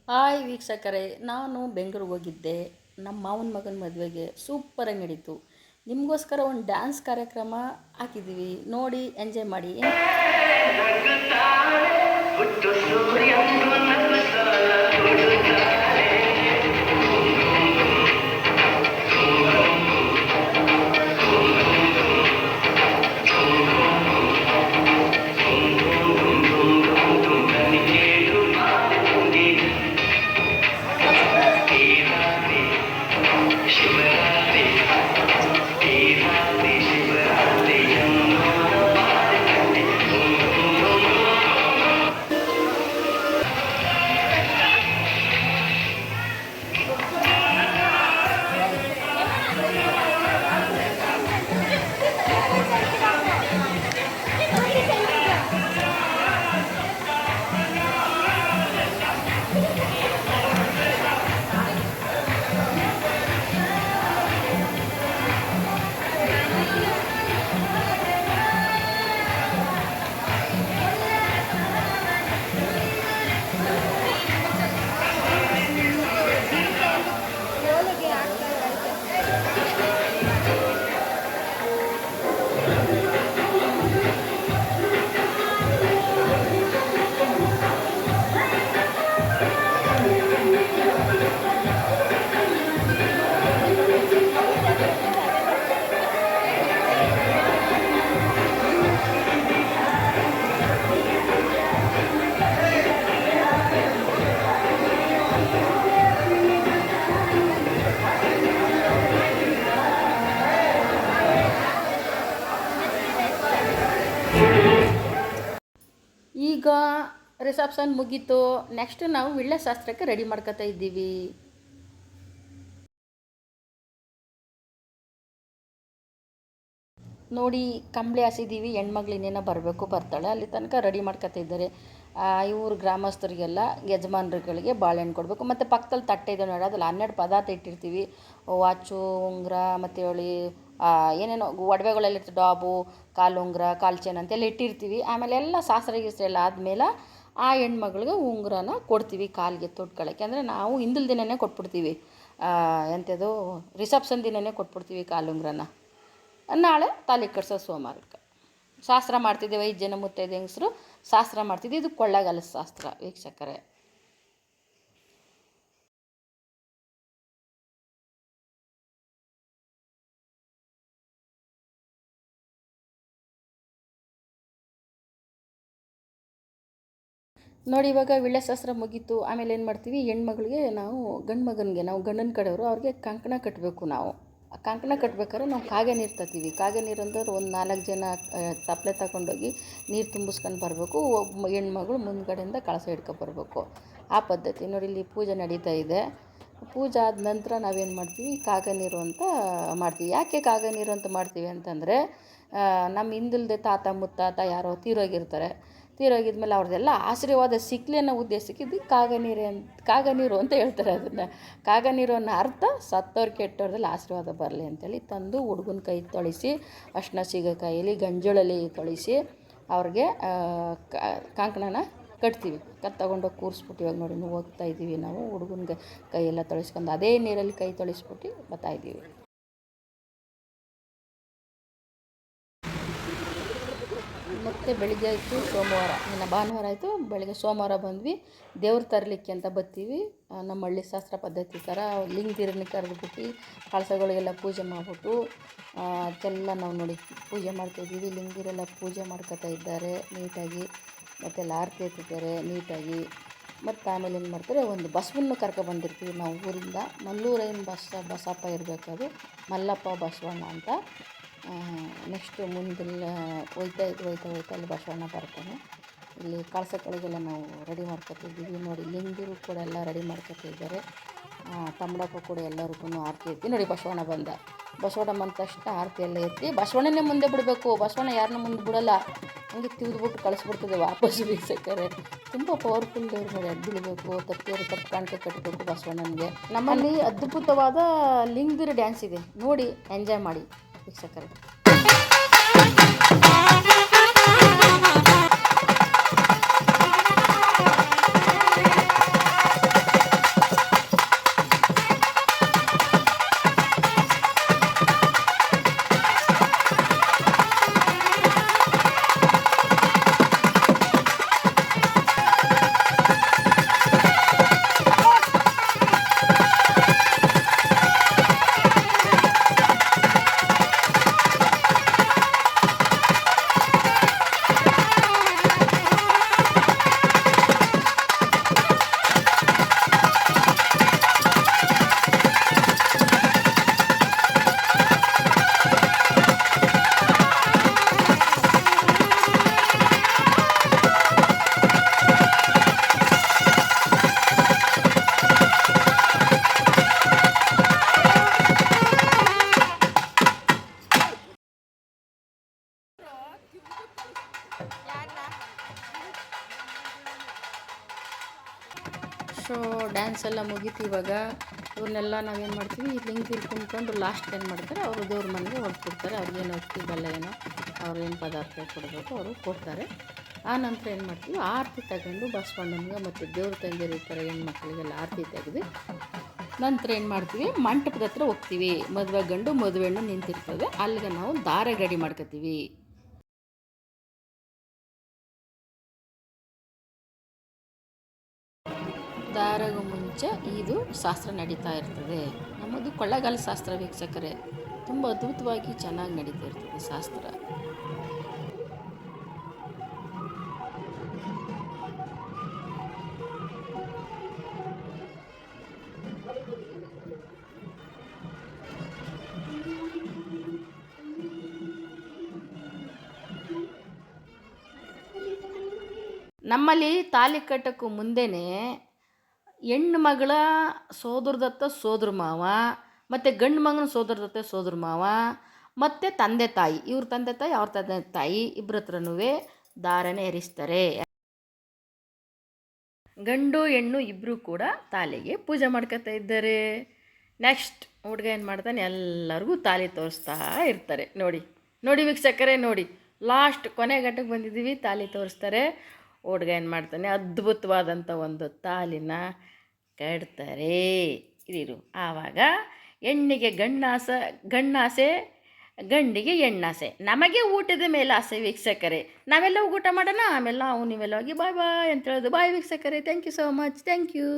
Hi ವೀಕ್ಷಕರೇ, ನಾನು ಬೆಂಗಳೂರಿಗೆ ಹೋಗಿದ್ದೆ. ನಮ್ಮ ಮಾವನ ಮಗನ ಮದುವೆಗೆ ಸೂಪರಾಗಿ ನಡೀತು. ನಿಮಗೋಸ್ಕರ ಒಂದು ಡ್ಯಾನ್ಸ್ ಕಾರ್ಯಕ್ರಮ ಹಾಕಿದ್ದೀವಿ, ನೋಡಿ ಎಂಜಾಯ್ ಮಾಡಿ. ಈಗ ರಿಸೆಪ್ಷನ್ ಮುಗೀತು. ನೆಕ್ಸ್ಟ್ ನಾವು ವಿಳ್ಳೆ ಶಾಸ್ತ್ರಕ್ಕೆ ರೆಡಿ ಮಾಡ್ಕೊತಾ ಇದ್ದೀವಿ. ನೋಡಿ, ಕಂಬಳಿ ಹಾಸಿದ್ದೀವಿ. ಹೆಣ್ಮಗ್ಳು ಬರಬೇಕು, ಬರ್ತಾಳೆ. ಅಲ್ಲಿ ತನಕ ರೆಡಿ ಮಾಡ್ಕೊತಾ ಇದ್ದಾರೆ. ಇವ್ರ ಗ್ರಾಮಸ್ಥರಿಗೆಲ್ಲ ಯಜಮಾನ್ರುಗಳಿಗೆ ಬಾಳೆಹಣ್ಣು ಕೊಡಬೇಕು. ಮತ್ತು ಪಕ್ಕದಲ್ಲಿ ತಟ್ಟೆ ಇದೆ ನೋಡಿ, ಅದ್ರಲ್ಲಿ 12 ಪದಾರ್ಥ ಇಟ್ಟಿರ್ತೀವಿ. ವಾಚು, ಉಂಗುರ, ಮತ್ತು ಏನೇನೋ ಒಡವೆಗಳೆಲ್ಲ ಇರ್ತದೆ. ಡಾಬು, ಕಾಲು ಉಂಗುರ, ಕಾಲು ಚೈನ್ ಅಂತೆಲ್ಲ ಇಟ್ಟಿರ್ತೀವಿ. ಆಮೇಲೆ ಎಲ್ಲ ಶಾಸ್ತ್ರ ಗೀಸ್ತ್ರ ಎಲ್ಲ ಆದಮೇಲೆ ಆ ಹೆಣ್ಮಗಳಿಗೆ ಉಂಗುರನ ಕೊಡ್ತೀವಿ ಕಾಲಿಗೆ ತೊಟ್ಕೊಳ್ಳೋಕ್ಕೆ. ಅಂದರೆ ನಾವು ಹಿಂದಿನ ದಿನವೇ ಕೊಟ್ಬಿಡ್ತೀವಿ. ಎಂಥದ್ದು ರಿಸೆಪ್ಷನ್ ದಿನವೇ ಕೊಟ್ಬಿಡ್ತೀವಿ ಕಾಲುಂಗ್ರನ. ನಾಳೆ ತಾಲಿ ಕಟ್ಸೋ ಸೋಮವಾರಕ್ಕೆ ಶಾಸ್ತ್ರ ಮಾಡ್ತಿದ್ದೀವಿ. 5 ಜನ ಮುತ್ತೈದೆ ಹೆಂಗಸರು ಶಾಸ್ತ್ರ ಮಾಡ್ತಿದ್ದೀವಿ. ಇದು ಕೊಳ್ಳೇಗಾಲ ಶಾಸ್ತ್ರ ವೀಕ್ಷಕರೇ. ನೋಡಿ, ಇವಾಗ ವಿಳ್ಳೆ ಶಾಸ್ತ್ರ ಮುಗೀತು. ಆಮೇಲೆ ಏನು ಮಾಡ್ತೀವಿ, ಹೆಣ್ಮಗಳಿಗೆ ನಾವು ಗಂಡು ಮಗನಿಗೆ, ನಾವು ಗಂಡನ ಕಡೆಯವರು ಅವ್ರಿಗೆ ಕಂಕಣ ಕಟ್ಟಬೇಕು. ನಾವು ಕಂಕಣ ಕಟ್ಬೇಕಾದ್ರೆ ನಾವು ಕಾಗೆ ನೀರು ತರ್ತೀವಿ. ಕಾಗೆ ನೀರು ಅಂದ್ರೆ ಒಂದು 4 ಜನ ತಪ್ಪಲೆ ತಗೊಂಡೋಗಿ ನೀರು ತುಂಬಿಸ್ಕೊಂಡು ಬರಬೇಕು. ಒಬ್ಬ ಹೆಣ್ಮಗಳು ಮುಂದ್ಗಡೆಯಿಂದ ಕಳಸ ಹಿಡ್ಕೊಬರ್ಬೇಕು. ಆ ಪದ್ಧತಿ ನೋಡಿ. ಇಲ್ಲಿ ಪೂಜೆ ನಡೀತಾ ಇದೆ. ಪೂಜೆ ಆದ ನಂತರ ನಾವೇನು ಮಾಡ್ತೀವಿ, ಕಾಗೆ ನೀರು ಅಂತ ಮಾಡ್ತೀವಿ. ಯಾಕೆ ಕಾಗೆ ನೀರು ಅಂತ ಮಾಡ್ತೀವಿ ಅಂತಂದರೆ, ನಮ್ಮ ಹಿಂದಿಲ್ದೆ ತಾತ ಮುತ್ತಾತ ಯಾರೋ ತೀರೋಗಿದ್ಮೇಲೆ ಅವ್ರದ್ದೆಲ್ಲ ಆಶೀರ್ವಾದ ಸಿಕ್ಕಲಿ ಅನ್ನೋ ಉದ್ದೇಶಕ್ಕೆ ಇದು ಕಾಗನೀರು ಅಂತ ಹೇಳ್ತಾರೆ. ಅದನ್ನು ಕಾಗನೀರು ಅನ್ನೋ ಅರ್ಥ ಸತ್ತವ್ರು ಕೆಟ್ಟವ್ರದಲ್ಲಿ ಆಶೀರ್ವಾದ ಬರಲಿ ಅಂತೇಳಿ ತಂದು ಹುಡುಗನ ಕೈ ತೊಳಿಸಿ, ಅರ್ಶಿನ ಸೀಗೆಕಾಯಲ್ಲಿ ಗಂಜಳಲ್ಲಿ ತೊಳಿಸಿ ಅವ್ರಿಗೆ ಕಂಕಣನ ಕಟ್ತೀವಿ. ತಗೊಂಡೋಗಿ ಕೂರಿಸ್ಬಿಟ್ಟು ಇವಾಗ ನೋಡಿ ನಾವು ಹೋಗ್ತಾ ಇದ್ದೀವಿ. ನಾವು ಹುಡುಗನಿಗೆ ಕೈಯೆಲ್ಲ ತೊಳಿಸ್ಕೊಂಡು ಅದೇ ನೀರಲ್ಲಿ ಕೈ ತೊಳಿಸ್ಬಿಟ್ಟು ಬರ್ತಾಯಿದ್ದೀವಿ. ಮತ್ತು ಬೆಳಿಗ್ಗೆ ಆಯಿತು ಸೋಮವಾರ, ಇನ್ನು ಭಾನುವಾರ ಆಯಿತು, ಬೆಳಗ್ಗೆ ಸೋಮವಾರ ಬಂದ್ವಿ. ದೇವ್ರು ತರಲಿಕ್ಕೆ ಅಂತ ಬರ್ತೀವಿ. ನಮ್ಮ ಹಳ್ಳಿ ಶಾಸ್ತ್ರ ಪದ್ಧತಿ ಥರ ಲಿಂಗದಿರನ್ನ ಕರೆದ್ಬಿಟ್ಟು ಕಳಸಗಳಿಗೆಲ್ಲ ಪೂಜೆ ಮಾಡಿಬಿಟ್ಟು ಅದೆಲ್ಲ ನಾವು ನೋಡಿ ಪೂಜೆ ಮಾಡ್ತಾಯಿದ್ದೀವಿ. ಲಿಂಗದಿರೆಲ್ಲ ಪೂಜೆ ಮಾಡ್ಕೊತಾ ಇದ್ದಾರೆ ನೀಟಾಗಿ. ಮತ್ತೆಲ್ಲ ಆರತಿ ಎತ್ತಿದ್ದಾರೆ ನೀಟಾಗಿ. ಮತ್ತು ಆಮೇಲೆ ಏನು ಮಾಡ್ತಾರೆ, ಒಂದು ಬಸವನ್ನ ಕರ್ಕೊಬಂದಿರ್ತೀವಿ ನಾವು ಊರಿಂದ. ಮಲ್ಲೂರೈನ ಬಸಪ್ಪ ಇರಬೇಕದು, ಮಲ್ಲಪ್ಪ ಬಸವಣ್ಣ ಅಂತ. ನೆಕ್ಸ್ಟು ಮುಂದೆಲ್ಲ ಹೋಯ್ತಾ ಅಲ್ಲಿ ಬಸವಣ್ಣ ಬರ್ತಾನೆ. ಇಲ್ಲಿ ಕಳಸಗಳಿಗೆಲ್ಲ ನಾವು ರೆಡಿ ಮಾಡ್ಕೊತಿದ್ದೀವಿ. ನೋಡಿ, ಲಿಂಗರು ಕೂಡ ಎಲ್ಲ ರೆಡಿ ಮಾಡ್ಕೊತಿದ್ದಾರೆ. ತಮ್ಮಡಪ್ಪ ಕೂಡ ಎಲ್ಲರಿಗೂ ಆರತಿ ಎತ್ತಿ ನೋಡಿ. ಬಸವಣ್ಣ ಬಂದ ತಕ್ಷಣ ಆರತಿ ಎಲ್ಲ ಎತ್ತಿ ಬಸವಣ್ಣನೇ ಮುಂದೆ ಬಿಡಬೇಕು. ಬಸವಣ್ಣ ಯಾರನ್ನೂ ಮುಂದೆ ಬಿಡೋಲ್ಲ, ಹಂಗೆ ತಿವಿದ್ಬಿಟ್ಟು ಕಳಿಸ್ಬಿಡ್ತದೆ ವಾಪಸ್ ವೀಕ್ಷಕರೇ. ತುಂಬ ಪವರ್ಫುಲ್ ದೇವ್ರು ನೋಡಿ. ಅದು ಬಿಡಬೇಕು, ತಪ್ಪಿಯವರು ತಪ್ಪು ಕಾಣಿಕೆ ಕಟ್ಟಬೇಕು ಬಸವಣ್ಣನಿಗೆ. ನಮ್ಮಲ್ಲಿ ಅದ್ಭುತವಾದ ಲಿಂಗದಿರ ಡ್ಯಾನ್ಸ್ ಇದೆ, ನೋಡಿ ಎಂಜಾಯ್ ಮಾಡಿ ವೀಕ್ಷಕರೇ. ಡ್ಯಾನ್ಸ್ ಎಲ್ಲ ಮುಗೀತು. ಇವಾಗ ಇವ್ರನ್ನೆಲ್ಲ ನಾವೇನು ಮಾಡ್ತೀವಿ, ಈ ಲಿಂಗದಲ್ಲಿ ಕುಂತ್ಕೊಂಡು ಲಾಸ್ಟ್ ಏನು ಮಾಡ್ತಾರೆ, ಅವರು ದೇವ್ರ ಮನೆಗೆ ಹೊರಟ್ಬಿಡ್ತಾರೆ. ಅವ್ರಿಗೇನು ಅಕ್ಕಿ ಬೆಲ್ಲ ಏನೋ ಅವ್ರೇನು ಪದಾರ್ಥ ಕೊಡಬೇಕು ಅವರು ಕೊಡ್ತಾರೆ. ಆ ನಂತರ ಏನು ಮಾಡ್ತೀವಿ, ಆರತಿ ತಗೊಂಡು ಬಸವಣ್ಣನಿಗೆ ಮತ್ತು ದೇವ್ರ ತಂದಿರೋ ಈ ಥರ ಹೆಣ್ಮಕ್ಳಿಗೆಲ್ಲ ಆರತಿ ತೆಗೆದು ನಂತರ ಏನು ಮಾಡ್ತೀವಿ, ಮಂಟಪದ ಹತ್ರ ಹೋಗ್ತೀವಿ. ಮದುವೆ ಗಂಡು ಮದುವೆ ಹೆಣ್ಣು ನಿಂತಿರ್ತದೆ, ಅಲ್ಲಿಗೆ ನಾವು ದಾರೆ ರೆಡಿ ಮಾಡ್ಕೊತೀವಿ. ದಾರೆಗೂ ಮುಂಚೆ ಇದು ಶಾಸ್ತ್ರ ನಡೀತಾ ಇರ್ತದೆ. ನಮ್ಮದು ಕೊಳ್ಳೇಗಾಲ ಶಾಸ್ತ್ರ ವೀಕ್ಷಕರೇ, ತುಂಬ ಅದ್ಭುತವಾಗಿ ಚೆನ್ನಾಗಿ ನಡೀತಾ ಇರ್ತದೆ ಶಾಸ್ತ್ರ. ನಮ್ಮಲ್ಲಿ ತಾಲಿ ಕಟ್ಟೋಕ್ಕೂ ಮುಂದೆಯೇ ಹೆಣ್ಣು ಮಗಳ ಸೋದರದತ್ತ ಸೋದರ ಮಾವ ಮತ್ತು ಗಂಡು ಮಗನ ಸೋದರದತ್ತ ಸೋದರ ಮಾವ ಮತ್ತು ತಂದೆ ತಾಯಿ, ಇವ್ರ ತಂದೆ ತಾಯಿ ಅವ್ರ ತಂದೆ ತಾಯಿ ಇಬ್ಬರ ಹತ್ರನೂ ದಾರನೇ ಎರಿಸ್ತಾರೆ. ಗಂಡು ಹೆಣ್ಣು ಇಬ್ಬರು ಕೂಡ ತಾಲಿಗೆ ಪೂಜೆ ಮಾಡ್ಕೊತಾ ಇದ್ದಾರೆ. ನೆಕ್ಸ್ಟ್ ಹುಡುಗ ಏನು ಮಾಡ್ತಾನೆ, ಎಲ್ಲರಿಗೂ ತಾಲಿ ತೋರಿಸ್ತಾ ಇರ್ತಾರೆ. ನೋಡಿ ನೋಡಿ ವೀಕ್ಷಕರೇ, ನೋಡಿ ಲಾಸ್ಟ್ ಕೊನೆ ಘಟ್ಟಕ್ಕೆ ಬಂದಿದ್ದೀವಿ. ತಾಲಿ ತೋರಿಸ್ತಾರೆ. ಹುಡುಗ ಏನು ಮಾಡ್ತಾನೆ, ಅದ್ಭುತವಾದಂಥ ಒಂದು ತಾಲಿನ ಕಟ್ತಾರೆ. ಇರು ಆವಾಗ ಹೆಣ್ಣಿಗೆ ಗಣ್ಣಾಸೆ, ಗಂಡಿಗೆ ಹೆಣ್ಣಾಸೆ, ನಮಗೆ ಊಟದ ಮೇಲೆ ಆಸೆ ವೀಕ್ಷಕರೇ. ನಾವೆಲ್ಲ ಊಟ ಮಾಡೋಣ, ಆಮೇಲೆ ನಾವು ನೀವೆಲ್ಲ ಹೋಗಿ ಬಾಯ್ ಬಾಯ್ ಅಂತ ಹೇಳೋದು. ಬಾಯ್ ವೀಕ್ಷಕರೇ, thank you so much, thank you.